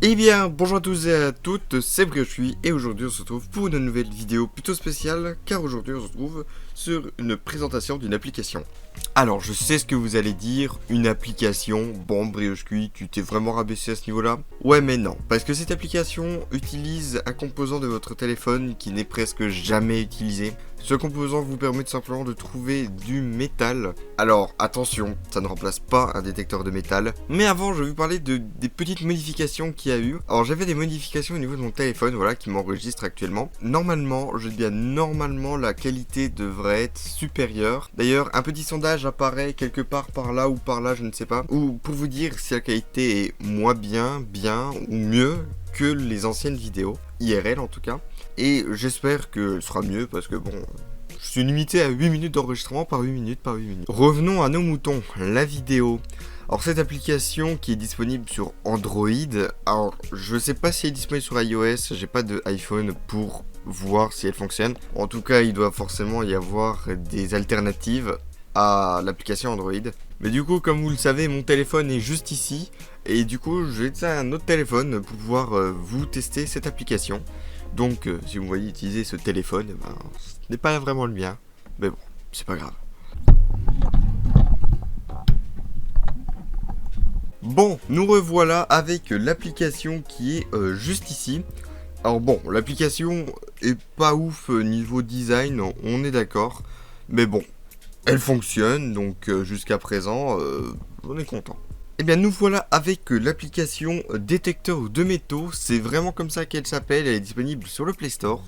Eh bien, bonjour à tous et à toutes, c'est Brioche et aujourd'hui on se retrouve pour une nouvelle vidéo plutôt spéciale car aujourd'hui on se retrouve sur une présentation d'une application. Alors, je sais ce que vous allez dire, une application, bon Brioche, tu t'es vraiment rabaissé à ce niveau-là? Ouais mais non, parce que cette application utilise un composant de votre téléphone qui n'est presque jamais utilisé. Ce composant vous permet tout simplement de trouver du métal. Alors attention, ça ne remplace pas un détecteur de métal. Mais avant, je vais vous parler des petites modifications qu'il y a eu. Alors j'avais des modifications au niveau de mon téléphone, voilà, qui m'enregistre actuellement. Normalement, je dis bien normalement, la qualité devrait être supérieure. D'ailleurs, un petit sondage apparaît quelque part par là ou par là, je ne sais pas. Ou pour vous dire si la qualité est moins bien ou mieux que les anciennes vidéos, IRL en tout cas. Et j'espère qu'elle sera mieux parce que bon, je suis limité à 8 minutes d'enregistrement par 8 minutes. Revenons à nos moutons, la vidéo. Alors cette application qui est disponible sur Android, alors je sais pas si elle est disponible sur iOS, j'ai pas de iPhone pour voir si elle fonctionne. En tout cas, il doit forcément y avoir des alternatives à l'application Android. Mais du coup, comme vous le savez, mon téléphone est juste ici. Et du coup, j'ai un autre téléphone pour pouvoir vous tester cette application. Donc, si vous me voyez utiliser ce téléphone, ce n'est pas vraiment le mien. Mais bon, c'est pas grave. Bon, nous revoilà avec l'application qui est juste ici. Alors bon, l'application est pas ouf niveau design, on est d'accord. Mais bon, elle fonctionne, donc jusqu'à présent, on est content. Eh bien, nous voilà avec l'application détecteur de métaux. C'est vraiment comme ça qu'elle s'appelle. Elle est disponible sur le Play Store.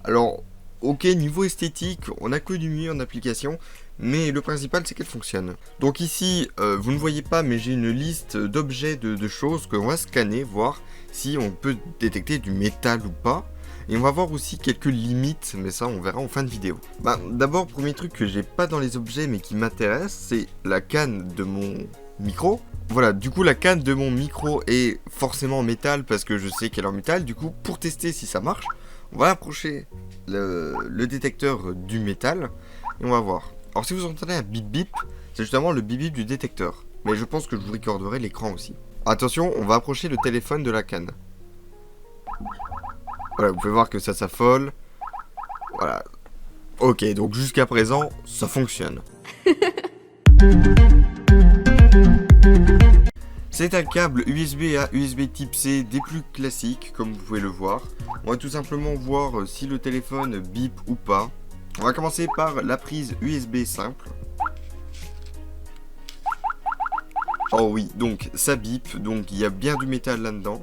Alors, ok, niveau esthétique, on a que du mieux en application. Mais le principal, c'est qu'elle fonctionne. Donc ici, vous ne voyez pas, mais j'ai une liste d'objets, de choses qu'on va scanner, voir si on peut détecter du métal ou pas. Et on va voir aussi quelques limites, mais ça on verra en fin de vidéo. D'abord, premier truc que j'ai pas dans les objets mais qui m'intéresse, c'est la canne de mon micro. Voilà, du coup la canne de mon micro est forcément en métal parce que je sais qu'elle est en métal. Du coup, pour tester si ça marche, on va approcher le détecteur du métal et on va voir. Alors si vous entendez un bip bip, c'est justement le bip bip du détecteur. Mais je pense que je vous recorderai l'écran aussi. Attention, on va approcher le téléphone de la canne. Voilà, vous pouvez voir que ça s'affole. Voilà. Ok, donc jusqu'à présent, ça fonctionne. C'est un câble USB à USB type C des plus classiques, comme vous pouvez le voir. On va tout simplement voir si le téléphone bip ou pas. On va commencer par la prise USB simple. Oh oui, donc ça bip, donc il y a bien du métal là-dedans.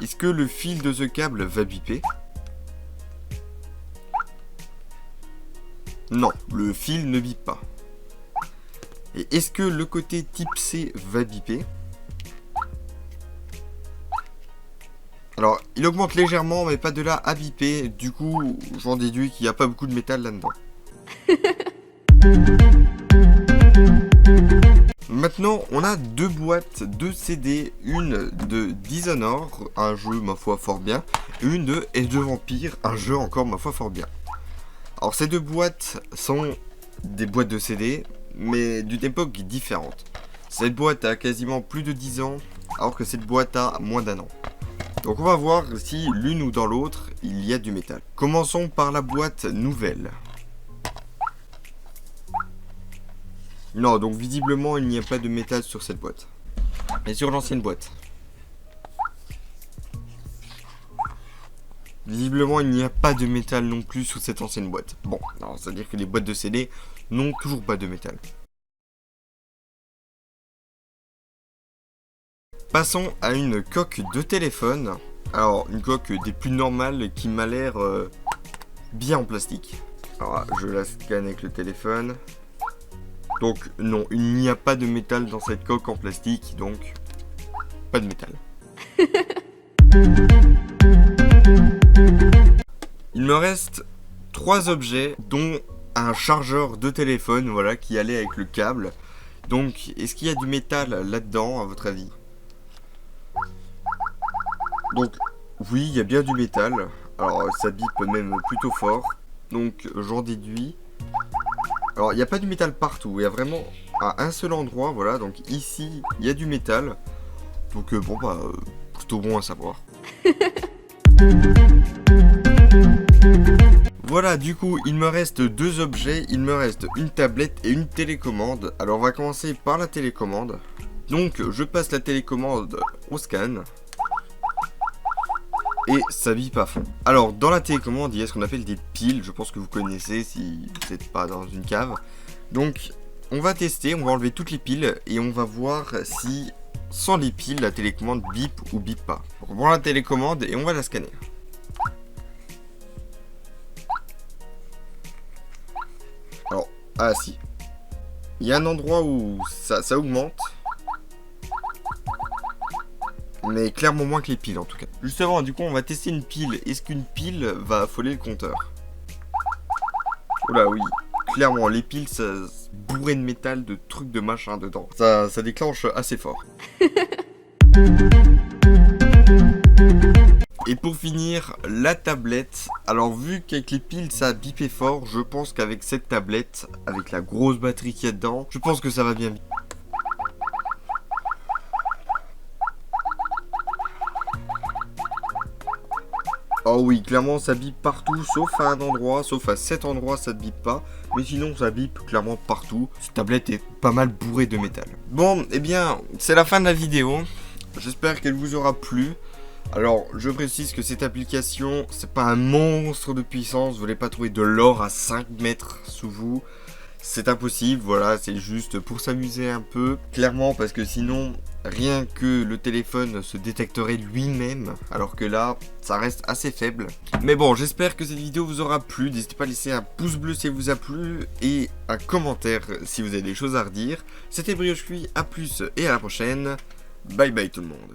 Est-ce que le fil de ce câble va biper? Non, le fil ne bip pas. Et est-ce que le côté type C va biper? Alors, il augmente légèrement, mais pas de là à biper. Du coup, j'en déduis qu'il n'y a pas beaucoup de métal là-dedans. Maintenant, on a deux boîtes de CD, une de Dishonored, un jeu ma foi fort bien, et une de Age of Empires, un jeu encore ma foi fort bien. Alors ces deux boîtes sont des boîtes de CD, mais d'une époque différente. Cette boîte a quasiment plus de 10 ans, alors que cette boîte a moins d'1 an. Donc on va voir si l'une ou dans l'autre, il y a du métal. Commençons par la boîte nouvelle. Non, donc visiblement il n'y a pas de métal sur cette boîte. Et sur l'ancienne boîte. Visiblement il n'y a pas de métal non plus sous cette ancienne boîte. Bon, alors c'est à dire que les boîtes de CD n'ont toujours pas de métal. Passons à une coque de téléphone. Alors une coque des plus normales qui m'a l'air bien en plastique. Alors je la scanne avec le téléphone. Donc non, il n'y a pas de métal dans cette coque en plastique, donc pas de métal. Il me reste 3 objets, dont un chargeur de téléphone, voilà, qui allait avec le câble. Donc, est-ce qu'il y a du métal là-dedans, à votre avis? Donc, oui, il y a bien du métal. Alors, ça bip même plutôt fort. Donc, j'en déduis. Alors, il n'y a pas du métal partout. Il y a vraiment à un seul endroit, voilà. Donc, ici, il y a du métal. Donc, bon, plutôt bon à savoir. Voilà, du coup, il me reste 2 objets, il me reste une tablette et une télécommande. Alors on va commencer par la télécommande. Donc je passe la télécommande au scan. Et ça bip à fond. Alors dans la télécommande, il y a ce qu'on appelle des piles, je pense que vous connaissez si vous n'êtes pas dans une cave. Donc on va tester, on va enlever toutes les piles et on va voir si sans les piles la télécommande bip ou bip pas. Donc on prend la télécommande et on va la scanner. Alors, ah si. Il y a un endroit où ça augmente. Mais clairement moins que les piles en tout cas. Justement, du coup, on va tester une pile. Est-ce qu'une pile va affoler le compteur? Oula, oui. Clairement, les piles, ça bourré de métal, de trucs de machin dedans. Ça déclenche assez fort. Et pour finir, la tablette. Alors vu qu'avec les piles ça a bipé fort, je pense qu'avec cette tablette, avec la grosse batterie qu'il y a dedans, je pense que ça va bien biper. Oh oui, clairement ça bip partout, sauf à un endroit, sauf à cet endroit ça ne bip pas. Mais sinon ça bip clairement partout. Cette tablette est pas mal bourrée de métal. Bon, eh bien, c'est la fin de la vidéo. J'espère qu'elle vous aura plu. Alors, je précise que cette application, c'est pas un monstre de puissance. Vous n'allez pas trouver de l'or à 5 mètres sous vous. C'est impossible, voilà, c'est juste pour s'amuser un peu. Clairement, parce que sinon, rien que le téléphone se détecterait lui-même. Alors que là, ça reste assez faible. Mais bon, j'espère que cette vidéo vous aura plu. N'hésitez pas à laisser un pouce bleu si elle vous a plu. Et un commentaire si vous avez des choses à redire. C'était Brioche Cuit, à plus et à la prochaine. Bye bye tout le monde.